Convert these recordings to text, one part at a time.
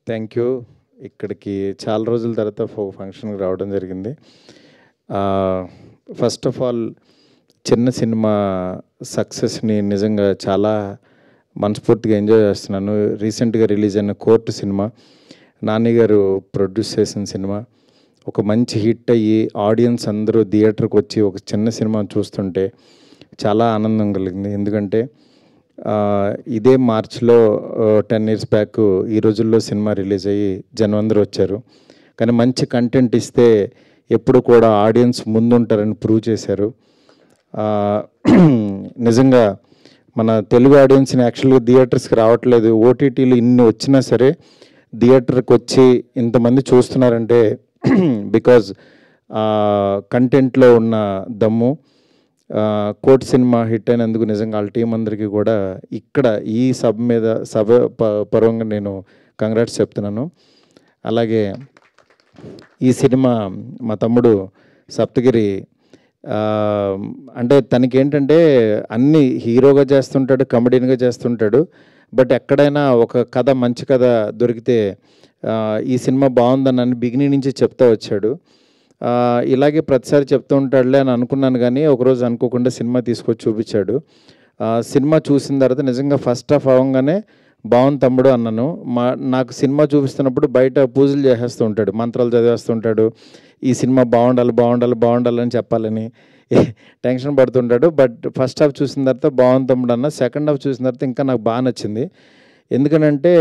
Thank you. ఇక్కడికి చాలా రోజుల తర్వాత ఫంక్షన్కి రావడం జరిగింది. ఫస్ట్ ఆఫ్ ఆల్ చిన్న సినిమా సక్సెస్ని నిజంగా చాలా మనస్ఫూర్తిగా ఎంజాయ్ చేస్తున్నాను. రీసెంట్గా రిలీజ్ అయిన కోర్టు సినిమా నాని గారు ప్రొడ్యూస్ చేసిన సినిమా ఒక మంచి హిట్ అయ్యి ఆడియన్స్ అందరూ థియేటర్కి వచ్చి ఒక చిన్న సినిమా చూస్తుంటే చాలా ఆనందం కలిగింది. ఎందుకంటే ఇదే మార్చ్లో 10 years బ్యాక్ ఈ రోజుల్లో సినిమా రిలీజ్ అయ్యి జనం అందరూ వచ్చారు. కానీ మంచి కంటెంట్ ఇస్తే ఎప్పుడు కూడా ఆడియన్స్ ముందుంటారని ప్రూవ్ చేశారు. నిజంగా మన తెలుగు ఆడియన్స్ని యాక్చువల్గా థియేటర్స్కి రావట్లేదు. ఓటీటీలు ఇన్ని వచ్చినా సరే థియేటర్కి వచ్చి ఇంతమంది చూస్తున్నారంటే బికాజ్ కంటెంట్లో ఉన్న దమ్ము. కోర్ట్ సినిమా హిట్ అయినందుకు నిజంగా వాళ్ళ టీం అందరికీ కూడా ఇక్కడ ఈ సభ పరంగా నేను కంగ్రాట్స్ చెప్తున్నాను. అలాగే ఈ సినిమా మా తమ్ముడు సప్తగిరి అంటే తనకేంటంటే అన్నీ హీరోగా చేస్తుంటాడు, కమెడీన్గా చేస్తుంటాడు. బట్ ఎక్కడైనా ఒక కథ మంచి కథ దొరికితే ఈ సినిమా బాగుందని బిగినింగ్ నుంచి చెప్తా వచ్చాడు. ఇలాగే ప్రతిసారి చెప్తూ ఉంటాడులే అని అనుకున్నాను, కానీ ఒకరోజు అనుకోకుండా సినిమా తీసుకొచ్చి చూపించాడు. సినిమా చూసిన తర్వాత నిజంగా ఫస్ట్ హాఫ్ అవ్వగానే బాగుంది తమ్ముడు అన్నాను. నాకు సినిమా చూపిస్తున్నప్పుడు బయట పూజలు చేసేస్తూ ఉంటాడు, మంత్రాలు చదివేస్తుంటాడు, ఈ సినిమా బాగుండాలని చెప్పాలని టెన్షన్ పడుతుంటాడు. బట్ ఫస్ట్ హాఫ్ చూసిన తర్వాత బాగుంది తమ్ముడు అన్న. సెకండ్ హాఫ్ చూసిన తర్వాత ఇంకా నాకు బాగా నచ్చింది. ఎందుకనంటే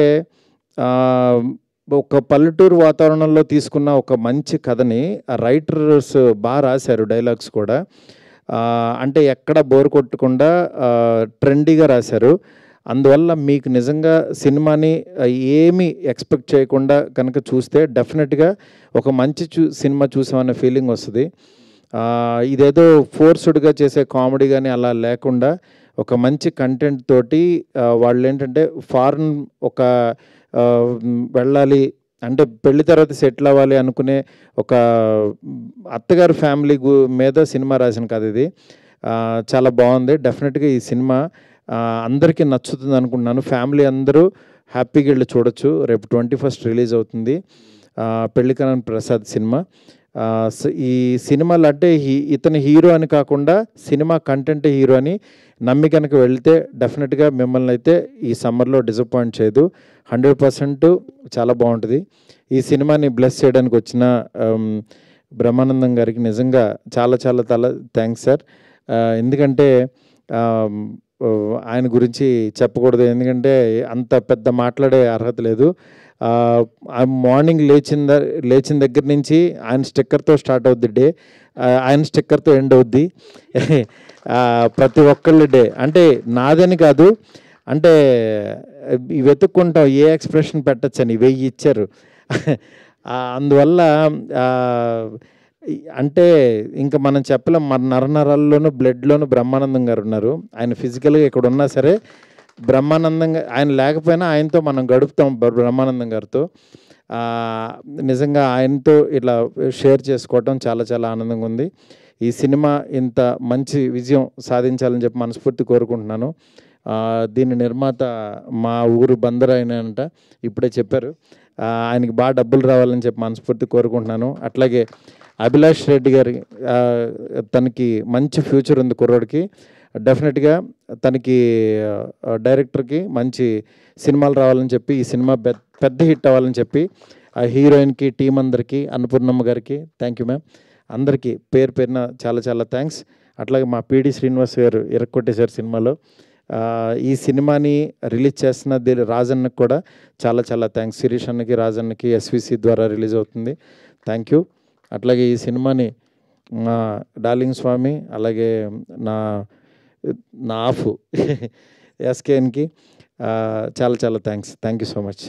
ఒక పల్లెటూరు వాతావరణంలో తీసుకున్న ఒక మంచి కథని రైటర్స్ బాగా రాశారు, డైలాగ్స్ కూడా. అంటే ఎక్కడ బోర్ కొట్టకుండా ట్రెండీగా రాశారు. అందువల్ల మీకు నిజంగా సినిమాని ఏమీ ఎక్స్పెక్ట్ చేయకుండా కనుక చూస్తే డెఫినెట్గా ఒక మంచి సినిమా చూసామనే ఫీలింగ్ వస్తుంది. ఇదేదో ఫోర్స్డ్గా చేసే కామెడీ కానీ అలా లేకుండా ఒక మంచి కంటెంట్ తోటి వాళ్ళు ఏంటంటే ఫారెన్ ఒక వెళ్ళాలి అంటే పెళ్లి తర్వాత సెటిల్ అవ్వాలి అనుకునే ఒక అత్తగారు ఫ్యామిలీ మీద సినిమా రాసిన కథ ఇది. చాలా బాగుంది. డెఫినెట్గా ఈ సినిమా అందరికీ నచ్చుతుంది అనుకుంటున్నాను. ఫ్యామిలీ అందరూ హ్యాపీగా వెళ్ళి చూడొచ్చు. రేపు 21st రిలీజ్ అవుతుంది పెళ్లికరణ్ ప్రసాద్ సినిమా. ఈ సినిమాలు అంటే ఇతని హీరో అని కాకుండా సినిమా కంటెంట్ హీరో అని నమ్మి కనుక వెళ్తే డెఫినెట్గా మిమ్మల్ని అయితే ఈ సమ్మర్లో డిసప్పాయింట్ చేయదు. 100% చాలా బాగుంటుంది. ఈ సినిమాని బ్లెస్ చేయడానికి వచ్చిన బ్రహ్మానందం గారికి నిజంగా చాలా థ్యాంక్స్ సార్. ఎందుకంటే ఆయన గురించి చెప్పకూడదు, ఎందుకంటే అంత పెద్ద మాట్లాడే అర్హత లేదు. మార్నింగ్ లేచిన దగ్గర నుంచి ఆయన స్టిక్కర్తో స్టార్ట్ అవుద్ది డే, ఆయన స్టిక్కర్తో ఎండ్ అవుద్ది ప్రతి ఒక్కళ్ళ డే. అంటే నాదని కాదు, అంటే వెతుక్కుంటాం ఏ ఎక్స్ప్రెషన్ పెట్టచ్చని 1000 ఇచ్చారు. అందువల్ల అంటే ఇంకా మనం చెప్పలేం. మన నరనరాల్లోనూ బ్లడ్లోనూ బ్రహ్మానందం గారు ఉన్నారు. ఆయన ఫిజికల్గా ఇక్కడ ఉన్నా సరే బ్రహ్మానందంగా ఆయన లేకపోయినా ఆయనతో మనం గడుపుతాం బ్రహ్మానందం గారితో. నిజంగా ఆయనతో ఇట్లా షేర్ చేసుకోవటం చాలా ఆనందంగా ఉంది. ఈ సినిమా ఇంత మంచి విజయం సాధించాలని చెప్పి మనస్ఫూర్తి కోరుకుంటున్నాను. దీని నిర్మాత మా ఊరు బందర్ అయినంట, ఇప్పుడే చెప్పారు. ఆయనకి బాగా డబ్బులు రావాలని చెప్పి మనస్ఫూర్తి కోరుకుంటున్నాను. అట్లాగే అభిలాష్ రెడ్డి గారి తనకి మంచి ఫ్యూచర్ ఉంది కుర్రోడికి. డెఫినెట్గా తనకి డైరెక్టర్కి మంచి సినిమాలు రావాలని చెప్పి ఈ సినిమా పెద్ద హిట్ అవ్వాలని చెప్పి ఆ హీరోయిన్కి టీం అందరికీ అన్నపూర్ణమ్మ గారికి థ్యాంక్ యూ మ్యామ్. అందరికీ పేరున చాలా థ్యాంక్స్. అట్లాగే మా పిడి శ్రీనివాస్ గారు ఇరక్కొట్టేశారు సినిమాలో. ఈ సినిమాని రిలీజ్ చేస్తున్న రాజన్నకి కూడా చాలా థ్యాంక్స్. శిరీష్ అన్నకి, రాజన్నకి ఎస్విసి ద్వారా రిలీజ్ అవుతుంది. Thank you. అట్లాగే ఈ సినిమాని మా డార్లింగ్ స్వామి, అలాగే నా ఆఫ్ ఎస్కేఎన్కి చాలా thanks. Thank you so much.